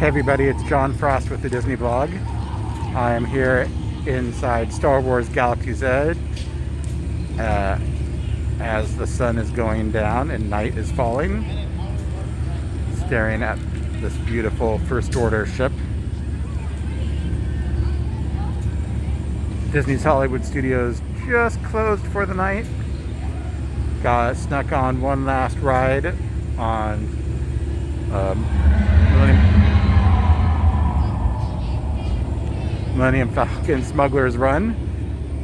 Hey everybody, it's John Frost with the Disney Blog. I am here inside Star Wars Galaxy's Edge as the sun is going down and night is falling, staring at this beautiful First Order ship. Disney's Hollywood Studios just closed for the night. Got snuck on one last ride on Millennium Falcon Smuggler's Run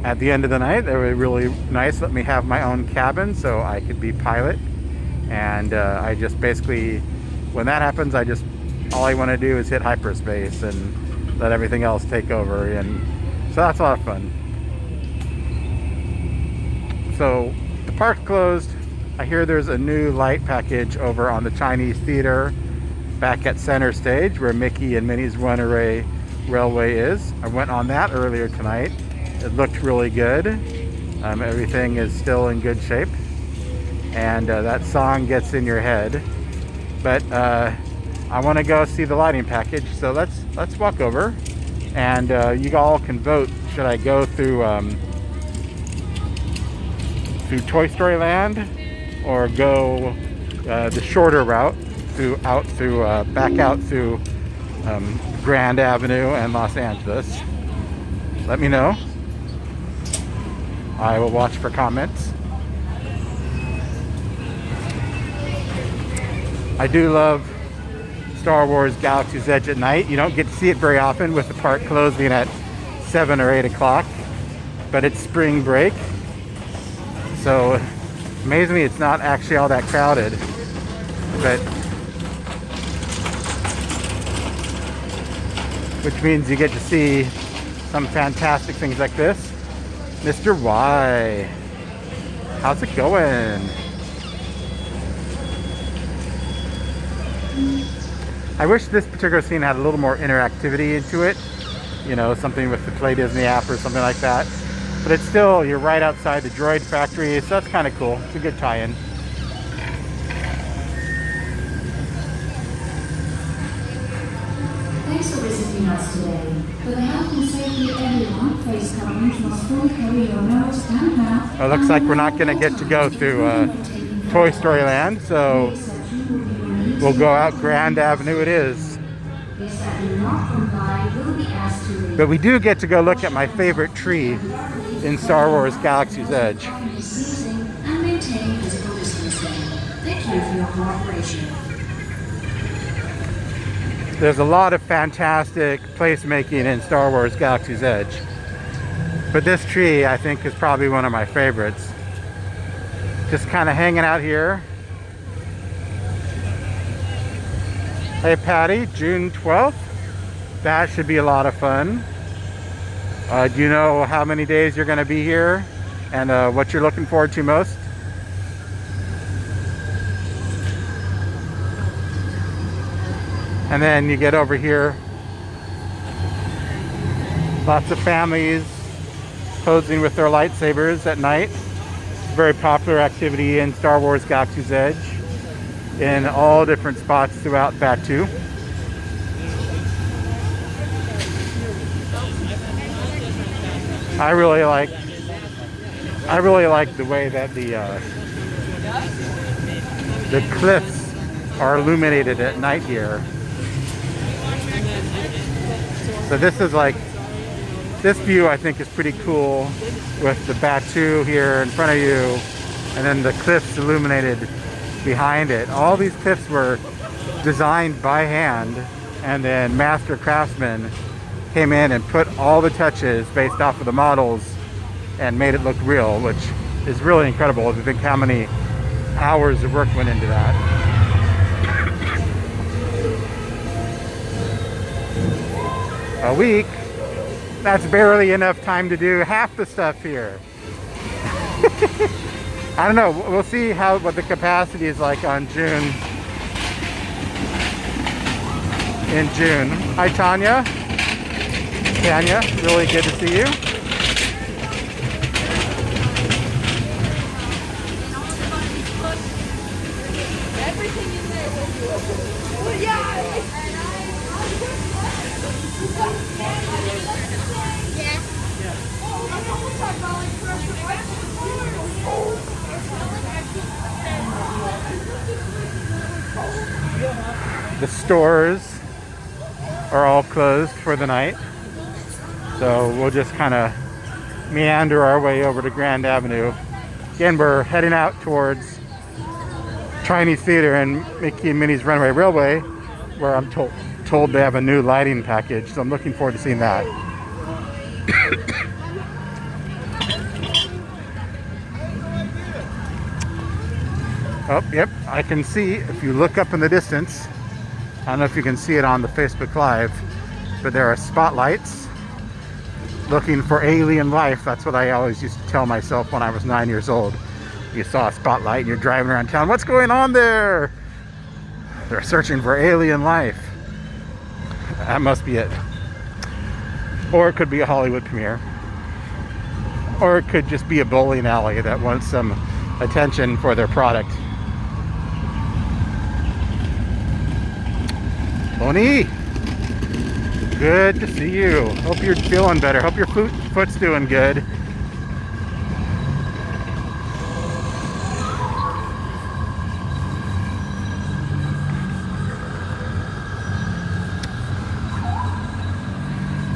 at the end of the night. They were really nice, let me have my own cabin so I could be pilot. And I just basically, when that happens, all I want to do is hit hyperspace and let everything else take over. And so that's a lot of fun. So the park's closed. I hear there's a new light package over on the Chinese Theater back at Center Stage where Mickey and Minnie's Runaway Railway is. I went on that earlier tonight. It looked really good. Everything is still in good shape, and that song gets in your head. But I want to go see the lighting package, so let's walk over, and you all can vote. Should I go through Toy Story Land, or go the shorter route back out through Grand Avenue and Los Angeles? Let me know. I will watch for comments. I do love Star Wars Galaxy's Edge at night. You don't get to see it very often with the park closing at 7 or 8 o'clock, but it's spring break, so amazingly it's not actually all that crowded. But which means you get to see some fantastic things like this. Mr. Y, how's it going? I wish this particular scene had a little more interactivity into it. You know, something with the Play Disney app or something like that. But it's still, you're right outside the droid factory, so that's kind of cool. It's a good tie-in. Thanks for visiting us today. For the health and safety of everyone, face coverings must fully cover your nose and mouth. It looks like we're not going to get to go through Toy Story Land, so we'll go out Grand Avenue it is. But we do get to go look at my favorite tree in Star Wars Galaxy's Edge. Thank you for your cooperation. There's a lot of fantastic placemaking in Star Wars Galaxy's Edge, but this tree I think is probably one of my favorites. Just kind of hanging out here. Hey Patty, June 12th. That should be a lot of fun. Do you know how many days you're going to be here and what you're looking forward to most? And then you get over here, lots of families posing with their lightsabers at night. Very popular activity in Star Wars Galaxy's Edge in all different spots throughout Batuu. I really like the way that the cliffs are illuminated at night here. So this is like, this view I think is pretty cool with the Batuu here in front of you and then the cliffs illuminated behind it. All these cliffs were designed by hand, and then master craftsmen came in and put all the touches based off of the models and made it look real, which is really incredible if you think how many hours of work went into that. A week, that's barely enough time to do half the stuff here. I don't know, we'll see what the capacity is like on in June. Hi Tanya, really good to see you. Everything in there. Well, yeah. stores are all closed for the night. So we'll just kind of meander our way over to Grand Avenue. Again, we're heading out towards Chinese Theater and Mickey and Minnie's Runaway Railway, where I'm told they have a new lighting package. So I'm looking forward to seeing that. Oh, yep, I can see, if you look up in the distance, I don't know if you can see it on the Facebook Live, but there are spotlights looking for alien life. That's what I always used to tell myself when I was 9 years old. You saw a spotlight and you're driving around town, what's going on there? They're searching for alien life. That must be it. Or it could be a Hollywood premiere. Or it could just be a bowling alley that wants some attention for their product. Bonnie, good to see you. Hope you're feeling better. Hope your foot's doing good.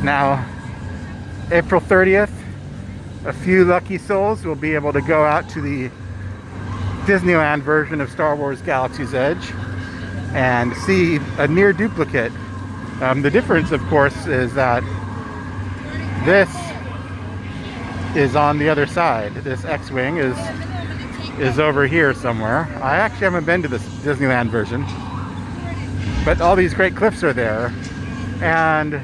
Now, April 30th, a few lucky souls will be able to go out to the Disneyland version of Star Wars Galaxy's Edge and see a near duplicate. The difference, of course, is that this is on the other side. This X-Wing is over here somewhere. I actually haven't been to this Disneyland version, but all these great cliffs are there. And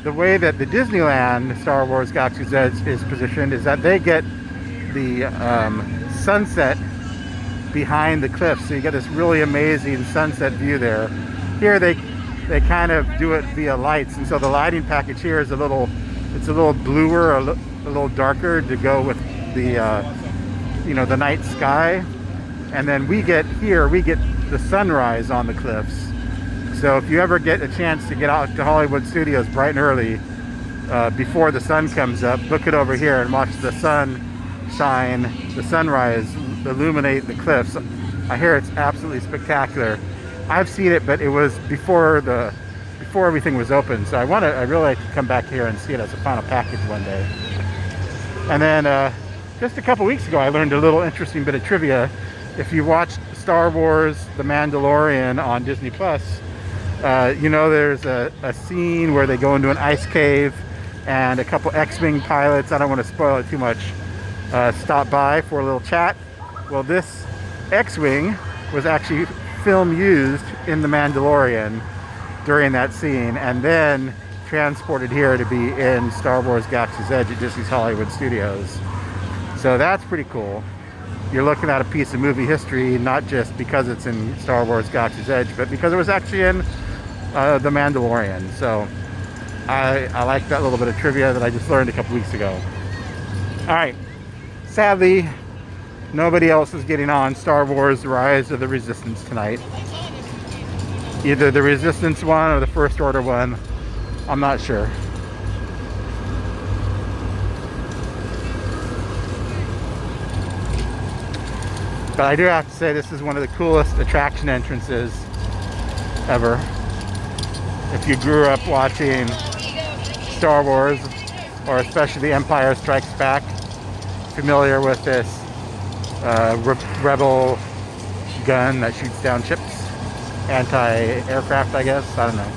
the way that the Disneyland Star Wars Galaxy's Edge is positioned is that they get the sunset behind the cliff, so you get this really amazing sunset view there. Here they kind of do it via lights, and so the lighting package here is a little bluer, a little darker to go with the the night sky. And then we get the sunrise on the cliffs. So if you ever get a chance to get out to Hollywood Studios bright and early before the sun comes up, look it over here and watch the sun shine, the sunrise illuminate the cliffs. I hear it's absolutely spectacular. I've seen it, but it was before everything was open. So I really like to come back here and see it as a final package one day. And then just a couple weeks ago, I learned a little interesting bit of trivia. If you watched Star Wars: The Mandalorian on Disney Plus, there's a scene where they go into an ice cave and a couple X-Wing pilots, I don't want to spoil it too much, stop by for a little chat. Well, this X-Wing was actually film used in The Mandalorian during that scene, and then transported here to be in Star Wars Galaxy's Edge at Disney's Hollywood Studios. So that's pretty cool. You're looking at a piece of movie history, not just because it's in Star Wars Galaxy's Edge, but because it was actually in The Mandalorian. So I like that little bit of trivia that I just learned a couple weeks ago. All right, sadly, nobody else is getting on Star Wars: Rise of the Resistance tonight. Either the Resistance one or the First Order one. I'm not sure. But I do have to say, this is one of the coolest attraction entrances ever. If you grew up watching Star Wars, or especially The Empire Strikes Back, familiar with this rebel gun that shoots down ships, anti-aircraft, I guess, I don't know.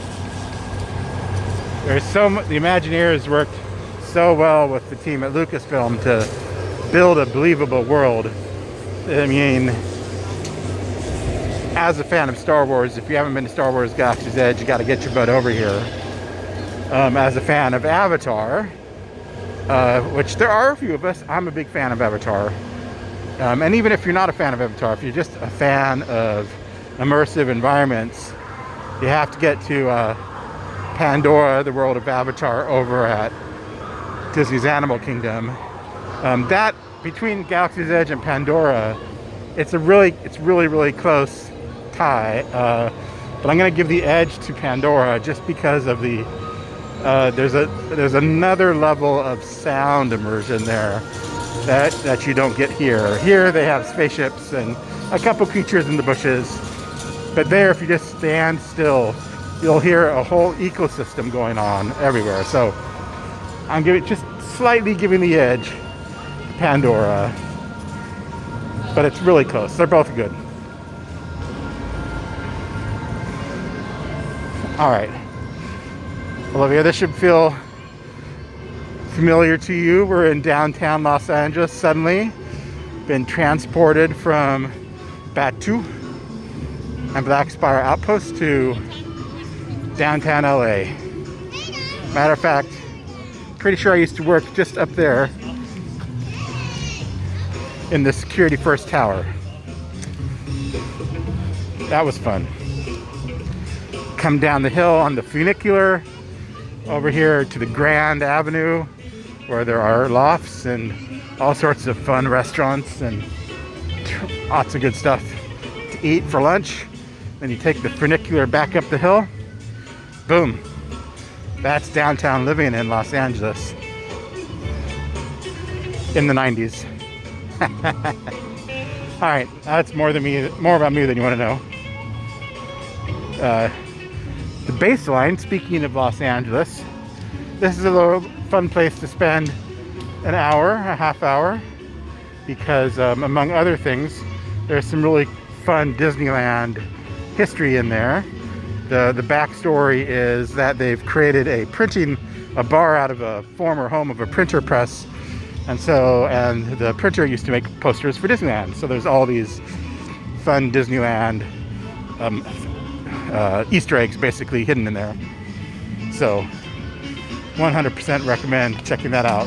The Imagineers worked so well with the team at Lucasfilm to build a believable world. I mean, as a fan of Star Wars, if you haven't been to Star Wars Galaxy's Edge, you got to get your butt over here. As a fan of Avatar, which there are a few of us, I'm a big fan of Avatar. And even if you're not a fan of Avatar, if you're just a fan of immersive environments, you have to get to Pandora, the world of Avatar, over at Disney's Animal Kingdom. That between Galaxy's Edge and Pandora, it's really close tie. But I'm going to give the edge to Pandora just because of the there's another level of sound immersion there that you don't get here. Here they have spaceships and a couple creatures in the bushes, But there, if you just stand still, you'll hear a whole ecosystem going on everywhere. So I'm just slightly giving the edge to Pandora, but it's really close. They're both good. All right, Olivia, this should feel familiar to you. We're in downtown Los Angeles suddenly. Been transported from Batu and Black Spire Outpost to downtown LA. Matter of fact, pretty sure I used to work just up there in the Security First Tower. That was fun. Come down the hill on the funicular over here to the Grand Avenue, where there are lofts and all sorts of fun restaurants and lots of good stuff to eat for lunch. Then you take the funicular back up the hill. Boom. That's downtown living in Los Angeles in the 90s. All right, that's more about me than you want to know. The baseline, speaking of Los Angeles, this is a little fun place to spend an hour, a half hour, because among other things, there's some really fun Disneyland history in there. The backstory is that they've created a bar out of a former home of a printer press, and the printer used to make posters for Disneyland. So there's all these fun Disneyland Easter eggs basically hidden in there. So 100% recommend checking that out.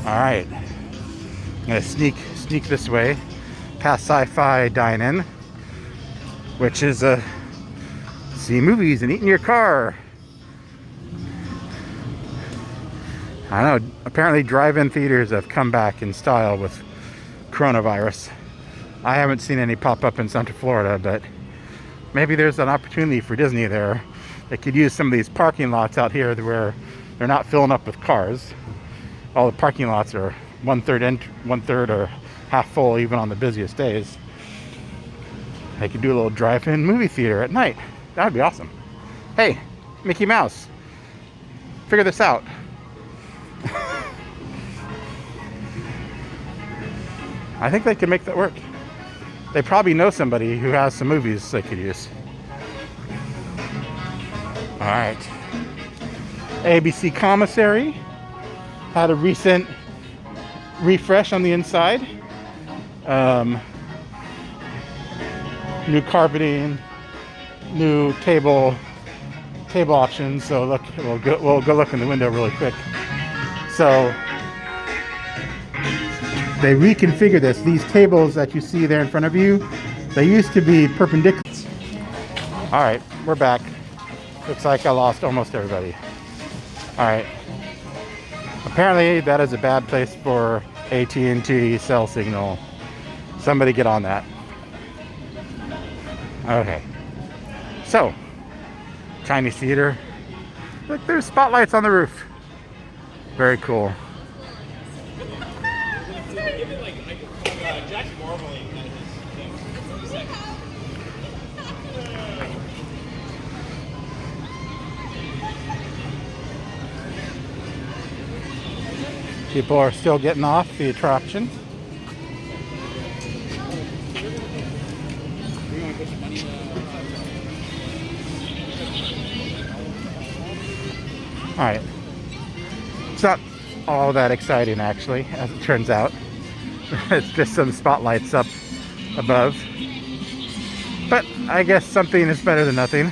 All right, I'm gonna sneak this way past Sci-Fi Dine-In, which is see movies and eat in your car. I know, apparently drive-in theaters have come back in style with coronavirus. I haven't seen any pop up in Central Florida, but maybe there's an opportunity for Disney there. They could use some of these parking lots out here where they're not filling up with cars. All the parking lots are one third or half full even on the busiest days. They could do a little drive-in movie theater at night. That would be awesome. Hey, Mickey Mouse, figure this out. I think they can make that work. They probably know somebody who has some movies they could use. All right. ABC Commissary had a recent refresh on the inside. New carpeting, new table options. So look, we'll go look in the window really quick. So they reconfigured this. These tables that you see there in front of you, they used to be perpendicular. All right, we're back. Looks like I lost almost everybody. All right. Apparently that is a bad place for AT&T cell signal. Somebody get on that. Okay. So, Chinese theater. Look, there's spotlights on the roof. Very cool. People are still getting off the attraction. All right. It's not all that exciting, actually, as it turns out. It's just some spotlights up above. But I guess something is better than nothing.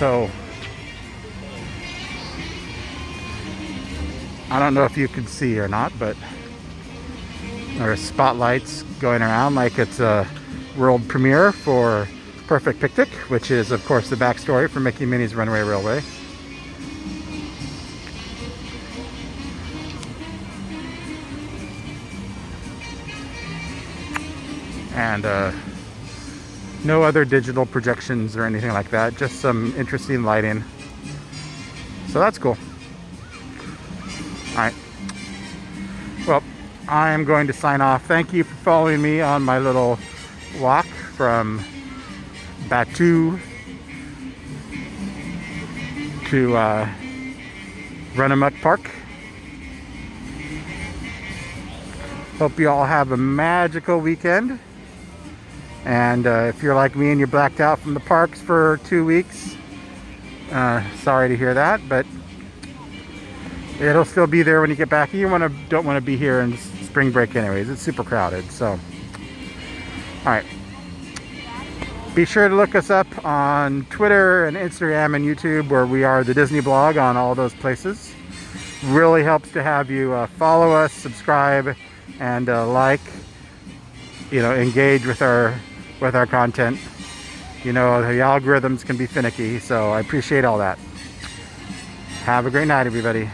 So I don't know if you can see or not, but there are spotlights going around like it's a world premiere for Perfect Picnic, which is of course the backstory for Mickey and Minnie's Runaway Railway. and no other digital projections or anything like that, just some interesting lighting. So that's cool. Alright. Well, I'm going to sign off. Thank you for following me on my little walk from Batu to Runaway Park. Hope you all have a magical weekend. And if you're like me and you're blacked out from the parks for 2 weeks, sorry to hear that, but it'll still be there when you get back. You don't want to be here in spring break anyways. It's super crowded. So, all right. Be sure to look us up on Twitter and Instagram and YouTube, where we are the Disney Blog on all those places. Really helps to have you follow us, subscribe, and like. Engage with our content. The algorithms can be finicky, so I appreciate all that. Have a great night, everybody.